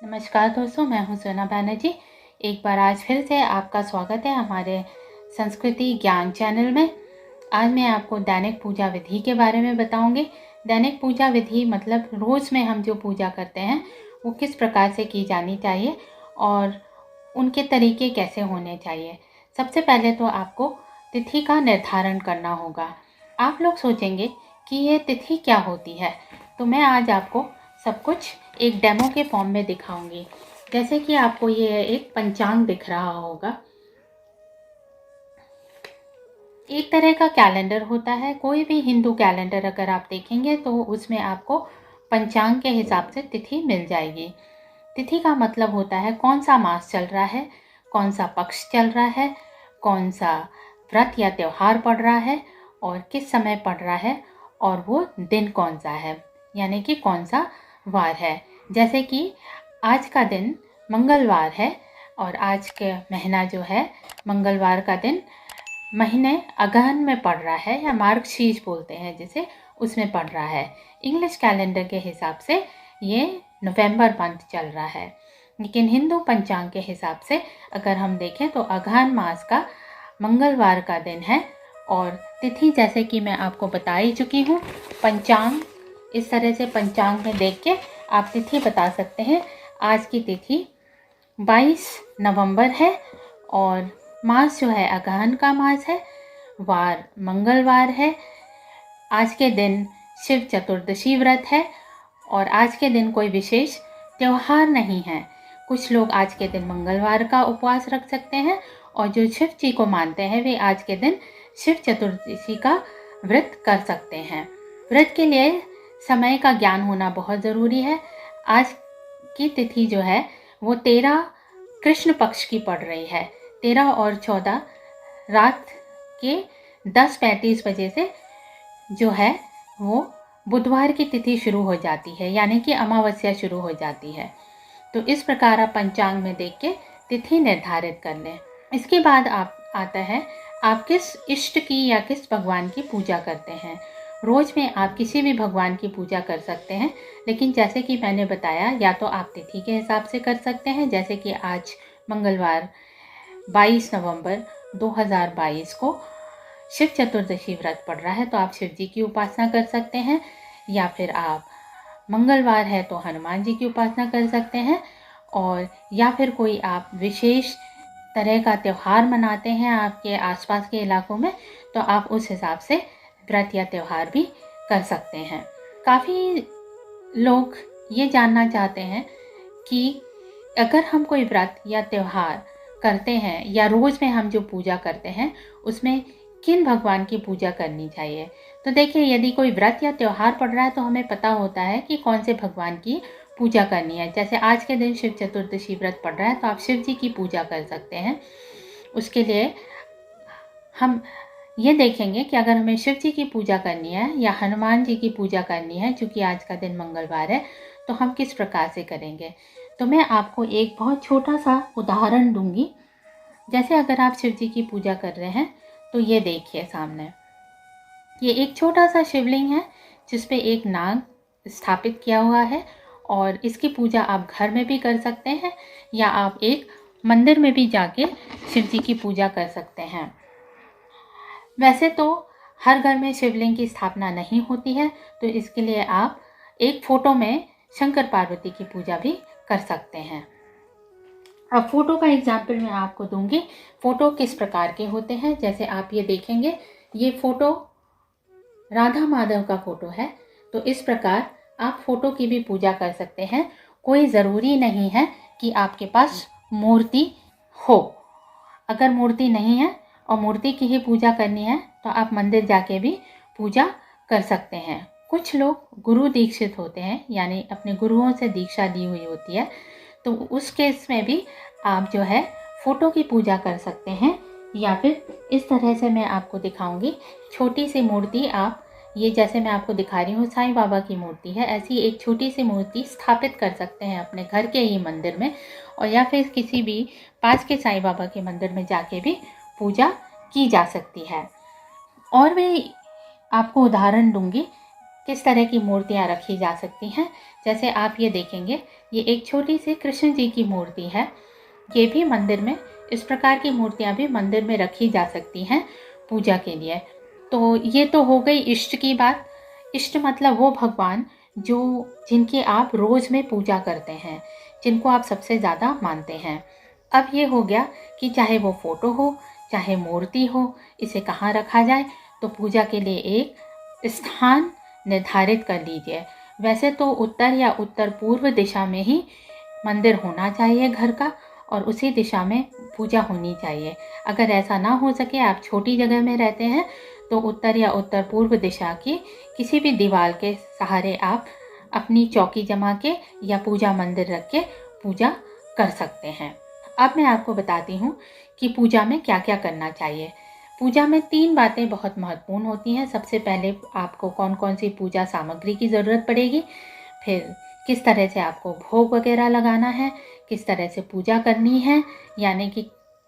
नमस्कार दोस्तों, मैं हूं सोना बैनर्जी। एक बार आज फिर से आपका स्वागत है हमारे संस्कृति ज्ञान चैनल में। आज मैं आपको दैनिक पूजा विधि के बारे में बताऊंगी। दैनिक पूजा विधि मतलब रोज़ में हम जो पूजा करते हैं वो किस प्रकार से की जानी चाहिए और उनके तरीके कैसे होने चाहिए। सबसे पहले तो आपको तिथि का निर्धारण करना होगा। आप लोग सोचेंगे कि ये तिथि क्या होती है, तो मैं आज आपको सब कुछ एक डेमो के फॉर्म में दिखाऊंगी। जैसे कि आपको ये एक पंचांग दिख रहा होगा। एक तरह का कैलेंडर होता है, कोई भी हिंदू कैलेंडर अगर आप देखेंगे तो उसमें आपको पंचांग के हिसाब से तिथि मिल जाएगी। तिथि का मतलब होता है कौन सा मास चल रहा है, कौन सा पक्ष चल रहा है, कौन सा व्रत या त्यौहार पड़ रहा है और किस समय पड़ रहा है और वो दिन कौन सा है, यानी कि कौन सा वार है। जैसे कि आज का दिन मंगलवार है और आज के महीना जो है मंगलवार का दिन महीने अगहन में पड़ रहा है या मार्गशीर्ष बोलते हैं जिसे, उसमें पड़ रहा है। इंग्लिश कैलेंडर के हिसाब से ये नवंबर मंथ चल रहा है, लेकिन हिंदू पंचांग के हिसाब से अगर हम देखें तो अगहन मास का मंगलवार का दिन है। और तिथि जैसे कि मैं आपको बता ही चुकी हूँ, पंचांग इस तरह से पंचांग में देख के आप तिथि बता सकते हैं। आज की तिथि 22 नवंबर है और मास जो है अगहन का मास है, वार मंगलवार है। आज के दिन शिव चतुर्दशी व्रत है और आज के दिन कोई विशेष त्यौहार नहीं है। कुछ लोग आज के दिन मंगलवार का उपवास रख सकते हैं और जो शिव जी को मानते हैं वे आज के दिन शिव चतुर्दशी का व्रत कर सकते हैं। व्रत के लिए समय का ज्ञान होना बहुत ज़रूरी है। आज की तिथि जो है वो 13 कृष्ण पक्ष की पड़ रही है। 13 और 14 रात के 10:35 बजे से जो है वो बुधवार की तिथि शुरू हो जाती है, यानी कि अमावस्या शुरू हो जाती है। तो इस प्रकार आप पंचांग में देख के तिथि निर्धारित कर लें। इसके बाद आप आता है आप किस इष्ट की या किस भगवान की पूजा करते हैं। रोज़ में आप किसी भी भगवान की पूजा कर सकते हैं, लेकिन जैसे कि मैंने बताया या तो आप तिथि के हिसाब से कर सकते हैं। जैसे कि आज मंगलवार 22 नवंबर 2022 को शिव चतुर्दशी व्रत पड़ रहा है तो आप शिव जी की उपासना कर सकते हैं, या फिर आप मंगलवार है तो हनुमान जी की उपासना कर सकते हैं, और या फिर कोई आप विशेष तरह का त्यौहार मनाते हैं आपके आसपास के इलाकों में तो आप उस हिसाब से व्रत या त्यौहार भी कर सकते हैं। काफ़ी लोग ये जानना चाहते हैं कि अगर हम कोई व्रत या त्यौहार करते हैं या रोज़ में हम जो पूजा करते हैं उसमें किन भगवान की पूजा करनी चाहिए। तो देखिए, यदि कोई व्रत या त्यौहार पड़ रहा है तो हमें पता होता है कि कौन से भगवान की पूजा करनी है। जैसे आज के दिन शिव चतुर्दशी व्रत पड़ रहा है तो आप शिव जी की पूजा कर सकते हैं। उसके लिए हम ये देखेंगे कि अगर हमें शिव जी की पूजा करनी है या हनुमान जी की पूजा करनी है, चूँकि आज का दिन मंगलवार है, तो हम किस प्रकार से करेंगे। तो मैं आपको एक बहुत छोटा सा उदाहरण दूंगी। जैसे अगर आप शिव जी की पूजा कर रहे हैं तो ये देखिए सामने, ये एक छोटा सा शिवलिंग है जिस पे एक नाग स्थापित किया हुआ है और इसकी पूजा आप घर में भी कर सकते हैं या आप एक मंदिर में भी जाके शिव जी की पूजा कर सकते हैं। वैसे तो हर घर में शिवलिंग की स्थापना नहीं होती है, तो इसके लिए आप एक फ़ोटो में शंकर पार्वती की पूजा भी कर सकते हैं। अब फ़ोटो का एग्जाम्पल मैं आपको दूंगी। फ़ोटो किस प्रकार के होते हैं, जैसे आप ये देखेंगे, ये फ़ोटो राधा माधव का फ़ोटो है। तो इस प्रकार आप फ़ोटो की भी पूजा कर सकते हैं। कोई ज़रूरी नहीं है कि आपके पास मूर्ति हो। अगर मूर्ति नहीं है और मूर्ति की ही पूजा करनी है तो आप मंदिर जाके भी पूजा कर सकते हैं। कुछ लोग गुरु दीक्षित होते हैं, यानी अपने गुरुओं से दीक्षा दी हुई होती है, तो उस केस में भी आप जो है फ़ोटो की पूजा कर सकते हैं। या फिर इस तरह से मैं आपको दिखाऊंगी, छोटी सी मूर्ति आप, ये जैसे मैं आपको दिखा रही हूँ साईं बाबा की मूर्ति है, ऐसी एक छोटी सी मूर्ति स्थापित कर सकते हैं अपने घर के ही मंदिर में, और या फिर किसी भी पास के साईं बाबा के मंदिर में जाके भी पूजा की जा सकती है। और भी आपको उदाहरण दूंगी किस तरह की मूर्तियाँ रखी जा सकती हैं। जैसे आप ये देखेंगे, ये एक छोटी सी कृष्ण जी की मूर्ति है। ये भी मंदिर में, इस प्रकार की मूर्तियाँ भी मंदिर में रखी जा सकती हैं पूजा के लिए। तो ये तो हो गई इष्ट की बात। इष्ट मतलब वो भगवान जिनकी आप रोज़ में पूजा करते हैं, जिनको आप सबसे ज़्यादा मानते हैं। अब ये हो गया कि चाहे वो फोटो हो, चाहे मूर्ति हो, इसे कहाँ रखा जाए। तो पूजा के लिए एक स्थान निर्धारित कर लीजिए। वैसे तो उत्तर या उत्तर पूर्व दिशा में ही मंदिर होना चाहिए घर का, और उसी दिशा में पूजा होनी चाहिए। अगर ऐसा ना हो सके, आप छोटी जगह में रहते हैं, तो उत्तर या उत्तर पूर्व दिशा की किसी भी दीवार के सहारे आप अपनी चौकी जमा के या पूजा मंदिर रख के पूजा कर सकते हैं। अब मैं आपको बताती हूँ कि पूजा में क्या क्या करना चाहिए। पूजा में 3 बातें बहुत महत्वपूर्ण होती हैं। सबसे पहले आपको कौन कौन सी पूजा सामग्री की ज़रूरत पड़ेगी, फिर किस तरह से आपको भोग वगैरह लगाना है, किस तरह से पूजा करनी है, यानी कि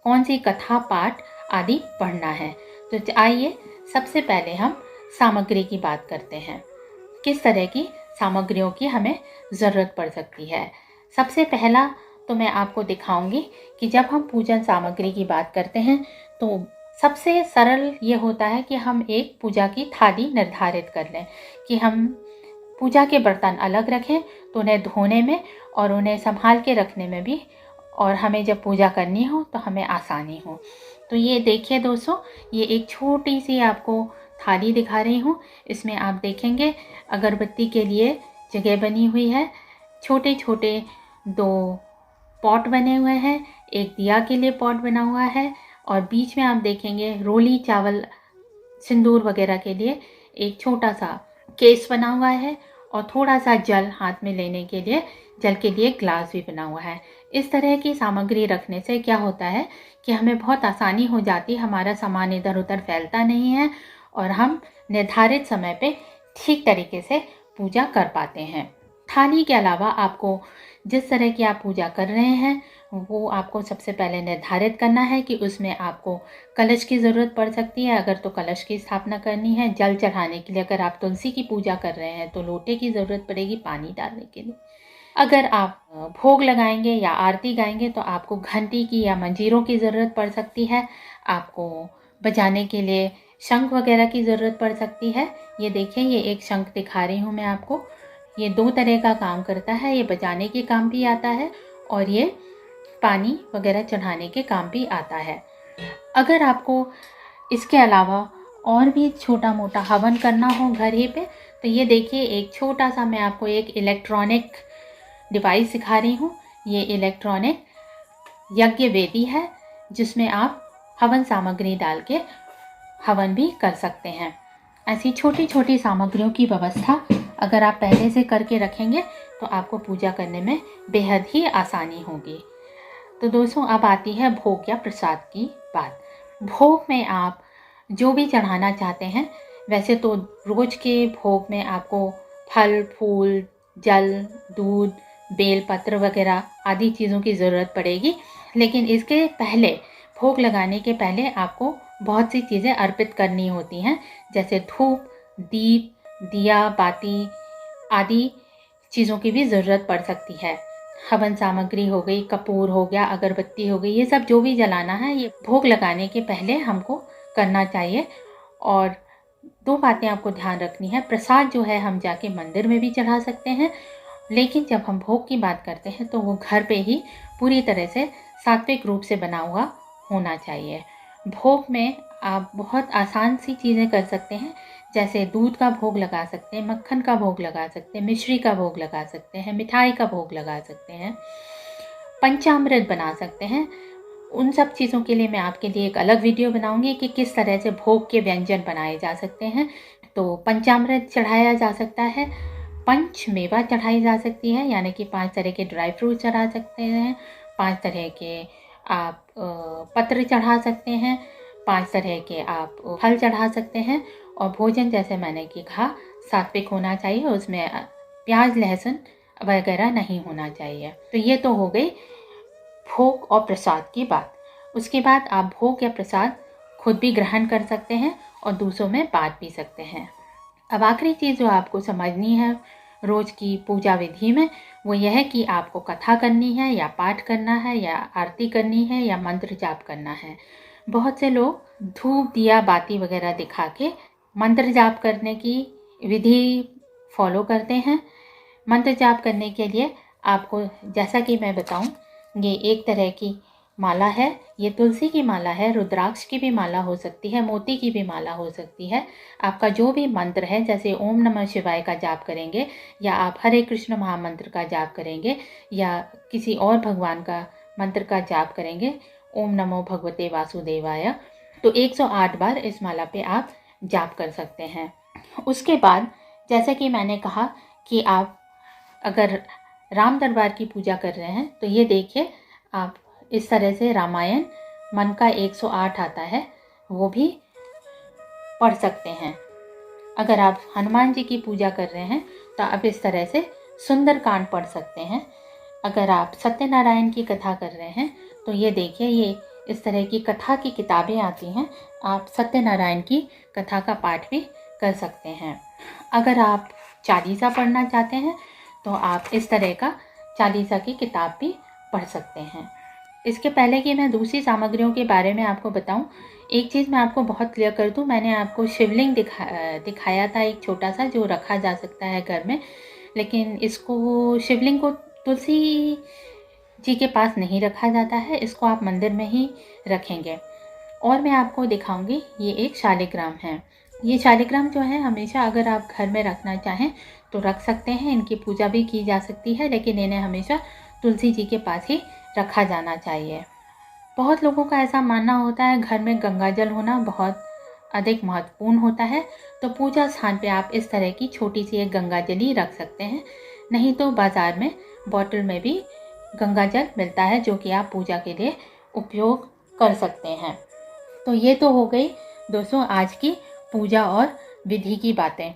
कौन सी कथा पाठ आदि पढ़ना है। तो आइए सबसे पहले हम सामग्री की बात करते हैं। किस तरह की सामग्रियों की हमें ज़रूरत पड़ सकती है। सबसे पहला तो मैं आपको दिखाऊंगी कि जब हम पूजन सामग्री की बात करते हैं तो सबसे सरल ये होता है कि हम एक पूजा की थाली निर्धारित कर लें, कि हम पूजा के बर्तन अलग रखें, तो उन्हें धोने में और उन्हें संभाल के रखने में भी, और हमें जब पूजा करनी हो तो हमें आसानी हो। तो ये देखिए दोस्तों, ये एक छोटी सी आपको थाली दिखा रही हूँ। इसमें आप देखेंगे अगरबत्ती के लिए जगह बनी हुई है, छोटे छोटे 2 पॉट बने हुए हैं, एक दिया के लिए पॉट बना हुआ है, और बीच में आप देखेंगे रोली चावल सिंदूर वगैरह के लिए एक छोटा सा केस बना हुआ है, और थोड़ा सा जल हाथ में लेने के लिए, जल के लिए ग्लास भी बना हुआ है। इस तरह की सामग्री रखने से क्या होता है कि हमें बहुत आसानी हो जाती है, हमारा सामान इधर उधर फैलता नहीं है, और हम निर्धारित समय पे ठीक तरीके से पूजा कर पाते हैं। थाली के अलावा आपको जिस तरह की आप पूजा कर रहे हैं, वो आपको सबसे पहले निर्धारित करना है कि उसमें आपको कलश की ज़रूरत पड़ सकती है, अगर तो कलश की स्थापना करनी है। जल चढ़ाने के लिए, अगर आप तुलसी की पूजा कर रहे हैं तो लोटे की ज़रूरत पड़ेगी पानी डालने के लिए। अगर आप भोग लगाएंगे या आरती गाएंगे तो आपको घंटी की या मंजीरों की ज़रूरत पड़ सकती है। आपको बजाने के लिए शंख वगैरह की ज़रूरत पड़ सकती है। ये देखिए, ये एक शंख दिखा रही हूँ मैं आपको। ये 2 तरह का काम करता है, ये बजाने के काम भी आता है और ये पानी वगैरह चढ़ाने के काम भी आता है। अगर आपको इसके अलावा और भी छोटा मोटा हवन करना हो घर ही पे, तो ये देखिए एक छोटा सा मैं आपको एक इलेक्ट्रॉनिक डिवाइस दिखा रही हूँ। ये इलेक्ट्रॉनिक यज्ञ वेदी है, जिसमें आप हवन सामग्री डाल के हवन भी कर सकते हैं। ऐसी छोटी छोटी सामग्रियों की व्यवस्था अगर आप पहले से करके रखेंगे तो आपको पूजा करने में बेहद ही आसानी होगी। तो दोस्तों, अब आती है भोग या प्रसाद की बात। भोग में आप जो भी चढ़ाना चाहते हैं, वैसे तो रोज के भोग में आपको फल फूल, जल, दूध, बेलपत्र वगैरह आदि चीज़ों की ज़रूरत पड़ेगी। लेकिन इसके पहले, भोग लगाने के पहले आपको बहुत सी चीज़ें अर्पित करनी होती हैं, जैसे धूप, दीप, दिया, बाती आदि चीज़ों की भी ज़रूरत पड़ सकती है। हवन सामग्री हो गई, कपूर हो गया, अगरबत्ती हो गई, ये सब जो भी जलाना है ये भोग लगाने के पहले हमको करना चाहिए। और 2 बातें आपको ध्यान रखनी है। प्रसाद जो है हम जाके मंदिर में भी चढ़ा सकते हैं, लेकिन जब हम भोग की बात करते हैं तो वो घर पे ही पूरी तरह से सात्विक रूप से बना हुआ होना चाहिए। भोग में आप बहुत आसान सी चीज़ें कर सकते हैं, जैसे दूध का भोग लगा सकते हैं, मक्खन का भोग लगा सकते हैं, मिश्री का भोग लगा सकते हैं, मिठाई का भोग लगा सकते हैं, पंचामृत बना सकते हैं। उन सब चीज़ों के लिए मैं आपके लिए एक अलग वीडियो बनाऊंगी कि किस तरह से भोग के व्यंजन बनाए जा सकते हैं। तो पंचामृत चढ़ाया जा सकता है, पंच मेवा चढ़ाई जा सकती है, यानी कि 5 तरह के ड्राई फ्रूट चढ़ा सकते हैं, 5 तरह के आप पत्र चढ़ा सकते हैं, 5 तरह के आप फल चढ़ा सकते हैं। और भोजन जैसे मैंने कि कहा सात्विक होना चाहिए, उसमें प्याज लहसुन वगैरह नहीं होना चाहिए। तो ये तो हो गई भोग और प्रसाद की बात। उसके बाद आप भोग या प्रसाद खुद भी ग्रहण कर सकते हैं और दूसरों में बांट भी सकते हैं। अब आखिरी चीज़ जो आपको समझनी है रोज़ की पूजा विधि में, वो यह है कि आपको कथा करनी है या पाठ करना है या आरती करनी है या मंत्र जाप करना है। बहुत से लोग धूप दिया बाती वगैरह दिखा के मंत्र जाप करने की विधि फॉलो करते हैं। मंत्र जाप करने के लिए आपको, जैसा कि मैं बताऊं, ये एक तरह की माला है, ये तुलसी की माला है, रुद्राक्ष की भी माला हो सकती है, मोती की भी माला हो सकती है। आपका जो भी मंत्र है, जैसे ओम नमः शिवाय का जाप करेंगे या आप हरे कृष्ण महामंत्र का जाप करेंगे या किसी और भगवान का मंत्र का जाप करेंगे, ओम नमो भगवते वासुदेवाय, तो 108 बार इस माला पे आप जाप कर सकते हैं। उसके बाद जैसे कि मैंने कहा कि आप अगर राम दरबार की पूजा कर रहे हैं तो ये देखिए, आप इस तरह से रामायण मन का 108 आता है, वो भी पढ़ सकते हैं। अगर आप हनुमान जी की पूजा कर रहे हैं तो आप इस तरह से सुंदरकांड पढ़ सकते हैं। अगर आप सत्यनारायण की कथा कर रहे हैं तो ये देखिए, ये इस तरह की कथा की किताबें आती हैं, आप सत्यनारायण की कथा का पाठ भी कर सकते हैं। अगर आप चालीसा पढ़ना चाहते हैं तो आप इस तरह का चालीसा की किताब भी पढ़ सकते हैं। इसके पहले कि मैं दूसरी सामग्रियों के बारे में आपको बताऊं, एक चीज़ मैं आपको बहुत क्लियर कर दूं, मैंने आपको शिवलिंग दिखाया था, एक छोटा सा, जो रखा जा सकता है घर में, लेकिन इसको, शिवलिंग को तुलसी जी के पास नहीं रखा जाता है, इसको आप मंदिर में ही रखेंगे। और मैं आपको दिखाऊंगी, ये एक शालिग्राम है। ये शालिग्राम जो है, हमेशा अगर आप घर में रखना चाहें तो रख सकते हैं, इनकी पूजा भी की जा सकती है, लेकिन इन्हें हमेशा तुलसी जी के पास ही रखा जाना चाहिए। बहुत लोगों का ऐसा मानना होता है घर में गंगा जल होना बहुत अधिक महत्वपूर्ण होता है, तो पूजा स्थान पे आप इस तरह की छोटी सी एक गंगा जल ही रख सकते हैं, नहीं तो बाज़ार में बॉटल में भी गंगा जल मिलता है जो कि आप पूजा के लिए उपयोग कर सकते हैं। तो ये तो हो गई दोस्तों आज की पूजा और विधि की बातें।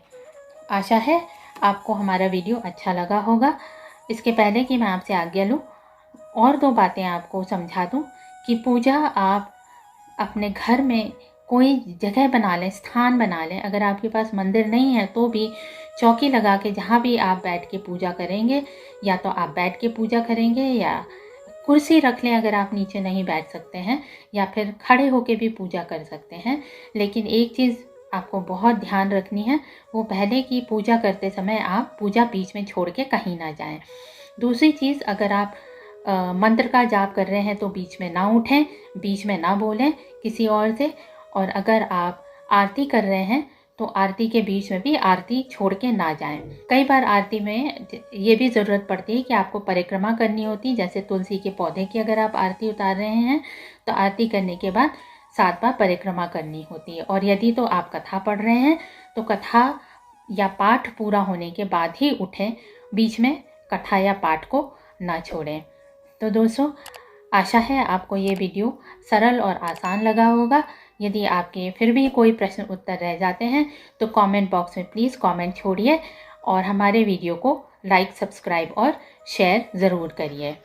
आशा है आपको हमारा वीडियो अच्छा लगा होगा। इसके पहले कि मैं आपसे आज्ञा लूँ, और दो बातें आपको समझा दूँ कि पूजा आप अपने घर में कोई जगह बना लें, स्थान बना लें। अगर आपके पास मंदिर नहीं है तो भी चौकी लगा के जहाँ भी आप बैठ के पूजा करेंगे, या तो आप बैठ के पूजा करेंगे या कुर्सी रख लें अगर आप नीचे नहीं बैठ सकते हैं, या फिर खड़े होके भी पूजा कर सकते हैं। लेकिन एक चीज़ आपको बहुत ध्यान रखनी है, वो पहले कि पूजा करते समय आप पूजा बीच में छोड़ के कहीं ना जाएं। दूसरी चीज़, अगर आप मंत्र का जाप कर रहे हैं तो बीच में ना उठें, बीच में ना बोलें किसी और से। और अगर आप आरती कर रहे हैं तो आरती के बीच में भी आरती छोड़ के ना जाएं। कई बार आरती में ये भी ज़रूरत पड़ती है कि आपको परिक्रमा करनी होती है, जैसे तुलसी के पौधे की अगर आप आरती उतार रहे हैं तो आरती करने के बाद 7 बार परिक्रमा करनी होती है। और यदि तो आप कथा पढ़ रहे हैं तो कथा या पाठ पूरा होने के बाद ही उठें, बीच में कथा या पाठ को ना छोड़ें। तो दोस्तों, आशा है आपको ये वीडियो सरल और आसान लगा होगा। यदि आपके फिर भी कोई प्रश्न उत्तर रह जाते हैं तो कमेंट बॉक्स में प्लीज़ कमेंट छोड़िए और हमारे वीडियो को लाइक, सब्सक्राइब और शेयर ज़रूर करिए।